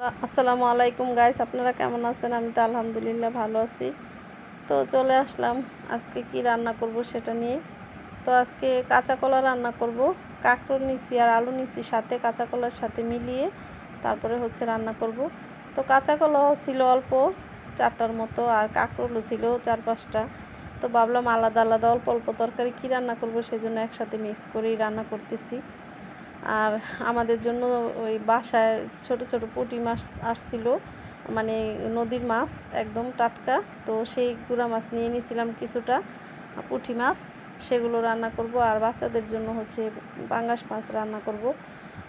আসসালামু আলাইকুম গাইস, আপনারা কেমন আছেন? আমি তো আলহামদুলিল্লাহ ভালো আছি। তো চলে আসলাম আজকে কি রান্না করব সেটা নিয়ে। তো আজকে কাঁচা কলা রান্না করব। কাঁকরোল নিছি আর আলু নিছি, সাথে কাঁচা কলার সাথে মিলিয়ে তারপরে হচ্ছে রান্না করব। তো কাঁচা কলাও ছিল অল্প 4টার মতো, আর কাঁকরোলও ছিল 4-5টা। তো ভাবলাম আলাদা আলাদা অল্প অল্প তরকারি কী রান্না করব, সেজন্য একসাথে মিক্স করেই রান্না করতেছি। আর আমাদের জন্য ওই বাসায় ছোট ছোট পুঁটি মাছ আসছিল, মানে নদীর মাছ একদম টাটকা। তো সেই গুঁড়া মাছ নিয়ে নিয়েছিলাম কিছুটা, পুঁটি মাছ, সেগুলো রান্না করব। আর বাচ্চাদের জন্য হচ্ছে পাঙ্গাস মাছ রান্না করব।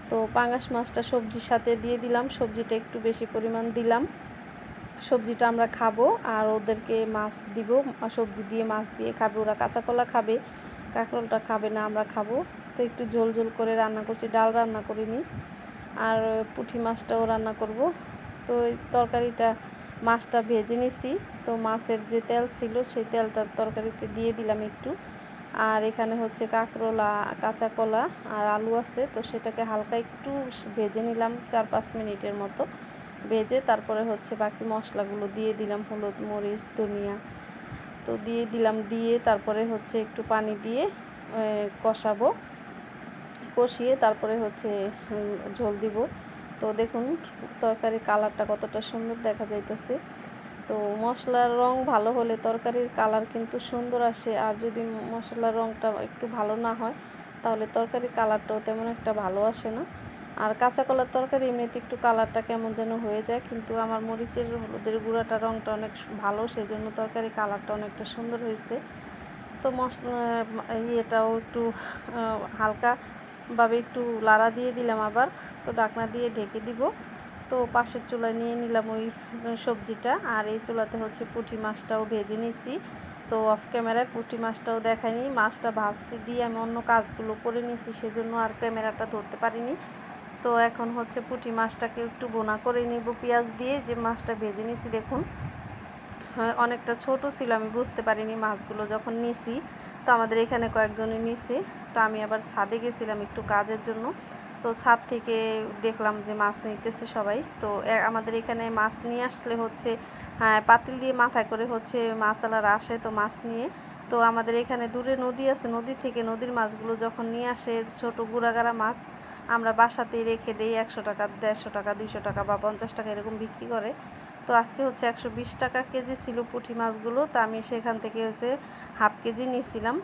তো পাঙ্গাস মাছটা সবজির সাথে দিয়ে দিলাম, সবজিটা একটু বেশি পরিমাণ দিলাম। সবজিটা আমরা খাবো আর ওদেরকে মাছ দিব, সবজি দিয়ে মাছ দিয়ে খাবে ওরা। কাঁচা কলা খাবে, কাঁকরোলটা খাবে না, আমরা খাবো। তো একটু ঝোল ঝোল করে রান্না করছি, ডাল রান্না করিনি। আর পুঁটি মাছটাও রান্না করব। তো এই তরকারিটা, মাছটা ভেজে নিছি। তো মাছের যে তেল ছিল সেই তেলটা তরকারিতে দিয়ে দিলাম একটু। আর এখানে হচ্ছে কাঁকরোল, কাঁচা কলা আর আলু আছে, তো সেটাকে হালকা একটু ভেজে নিলাম 4-5 মিনিটের মতো। ভেজে তারপরে হচ্ছে বাকি মশলাগুলো দিয়ে দিলাম, হলুদ, মরিচ, ধনিয়া তো দিয়ে দিলাম। দিয়ে তারপরে হচ্ছে একটু পানি দিয়ে কষাবো, কষিয়ে তারপরে হচ্ছে ঝোল দিব। তো দেখুন তরকারির কালারটা কতটা সুন্দর দেখা যাইতেছে। তো মশলার রং ভালো হলে তরকারির কালার কিন্তু সুন্দর আসে, আর যদি মশলার রংটা একটু ভালো না হয় তাহলে তরকারির কালারটাও তেমন একটা ভালো আসে না। আর কাঁচা কলার তরকারি এমনিতে একটু কালারটা কেমন যেন হয়ে যায়, কিন্তু আমার মরিচের, হলুদের গুঁড়াটা রংটা অনেক ভালো, সেই জন্য তরকারি কালারটা অনেকটা সুন্দর হয়েছে। তো এটাও একটু হালকাভাবে একটু লাড়া দিয়ে দিলাম আবার। তো ঢাকনা দিয়ে ঢেকে দিব। তো পাশের চুলায় নিয়ে নিলাম ওই সবজিটা, আর এই চুলাতে হচ্ছে পুঁটি মাছটাও ভেজে নিছি। তো অফ ক্যামেরায় পুঁটি মাছটাও দেখাইনি, মাছটা ভাজতে দিয়ে আমি অন্য কাজগুলো করে নিয়েছি, সেজন্য আর ক্যামেরাটা ধরতে পারিনি। তো এখন হচ্ছে পুঁটি মাছটাকে একটু বোনা করে নিব পেঁয়াজ দিয়ে। যে মাছটা ভেজে নিছি দেখুন, অনেকটা ছোট ছিল, আমি বুঝতে পারিনি মাছগুলো যখন নিছি। তো আমাদের এখানে কয়েকজনে নিছে, তো আমি আবার ছাদে গেছিলাম একটু কাজের জন্য। তো ছাদ থেকে দেখলাম যে মাছ নিতেছে সবাই। তো আমাদের এখানে মাছ নিয়ে আসলে হচ্ছে পাতিল দিয়ে মাথায় করে হচ্ছে মাছওয়ালারা আসে তো মাছ নিয়ে। তো আমাদের এখানে দূরে নদী আছে, নদী থেকে নদীর মাছগুলো যখন নিয়ে আসে, ছোটো গুঁড়াগাড়া মাছ, আমরা বাসাতেই রেখে দিই। 100 টাকা, 150 টাকা, 200 টাকা বা 50 টাকা এরকম বিক্রি করে। তো আজকে হচ্ছে 120 টাকা কেজি ছিল পুঁটি মাছগুলো। তো আমি সেখান থেকে হচ্ছে হাফ কেজি নিয়েছিলাম।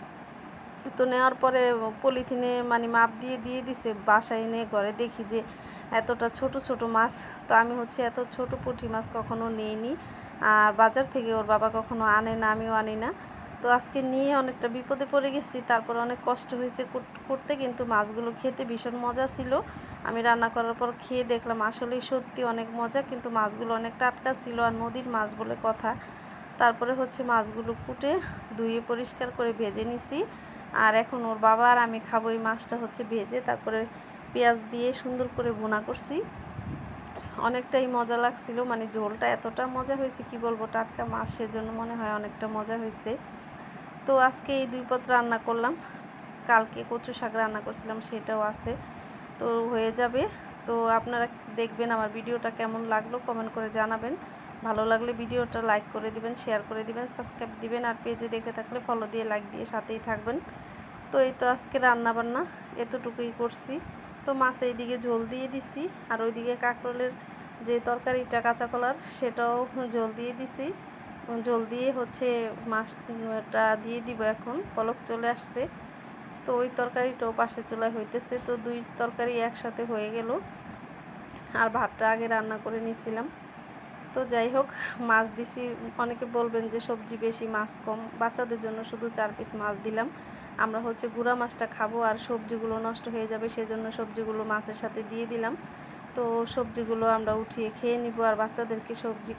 তো নেওয়ার পরে পলিথিনে মানে মাপ দিয়ে দিয়ে দিছে। বাসায় এনে ঘরে দেখি যে এতটা ছোট ছোট মাছ। তো আমি হচ্ছে এত ছোট পুঁটি মাছ কখনো নিইনি, আর বাজার থেকে ওর বাবা কখনো আনে না, আমিও আনি না। তো আজকে নিয়ে অনেকটা বিপদে পড়ে গেছি। তারপর অনেক কষ্ট হয়েছে করতে, কিন্তু মাছগুলো খেতে ভীষণ মজা ছিল। আমি রান্না করার পর খেয়ে দেখলাম আসলেই সত্যি অনেক মজা, কিন্তু মাছগুলো অনেক টাটকা ছিল, আর নদীর মাছ বলে কথা। তারপরে হচ্ছে মাছগুলো কুটে ধুয়ে পরিষ্কার করে ভেজে নিছি। আর এখন ওর বাবা আর আমি খাবো এই মাছটা হচ্ছে ভেজে, তারপরে পেঁয়াজ দিয়ে সুন্দর করে ভুনা করছি। অনেকটাই মজা লাগছিল, মানে ঝোলটা এতটা মজা হয়েছে কি বলবো, টাটকা মাছ, সেজন্য মনে হয় অনেকটা মজা হয়েছে। তো আজকে এই 2 পদ রান্না করলাম। কালকে কচু শাক রান্না করছিলাম, সেটাও আছে, তো হয়ে যাবে। তো আপনারা দেখবেন আমার ভিডিওটা কেমন লাগলো কমেন্ট করে জানাবেন। ভালো লাগলে ভিডিওটা লাইক করে দিবেন, শেয়ার করে দিবেন, সাবস্ক্রাইব দিবেন, আর পেজে দেখে থাকলে ফলো দিয়ে লাইক দিয়ে সাথেই থাকবেন। তো এই তো আজকে রান্না বান্না এতটুকুই করছি। তো মাছ এইদিকে ঝোল দিয়ে দিছি, আর ওইদিকে কাঁকরোলের যে তরকারিটা কাঁচা কলার সেটাও ঝোল দিয়ে দিছি। ঝোল দিয়ে হচ্ছে মাছটা দিয়ে দিব, এখন পলক চলে আসছে। তো ওই তরকারিটাও পাশে চুলায় হইতেছে। তো 2 তরকারি একসাথে হয়ে গেল, আর ভাতটা আগে রান্না করে নিয়েছিলাম। তো যাই হোক, মাছ দিছি। অনেকে বলবেন যে সবজি বেশি মাছ কম, বাচ্চাদের জন্য শুধু 4 পিস মাছ দিলাম। আমরা হচ্ছে গুঁড়া মাছটা খাবো, আর সবজিগুলো নষ্ট হয়ে যাবে, সেজন্য সবজিগুলো মাছের সাথে দিয়ে দিলাম। তো সবজিগুলো আমরা উঠিয়ে খেয়ে নিব, আর বাচ্চাদেরকে সবজি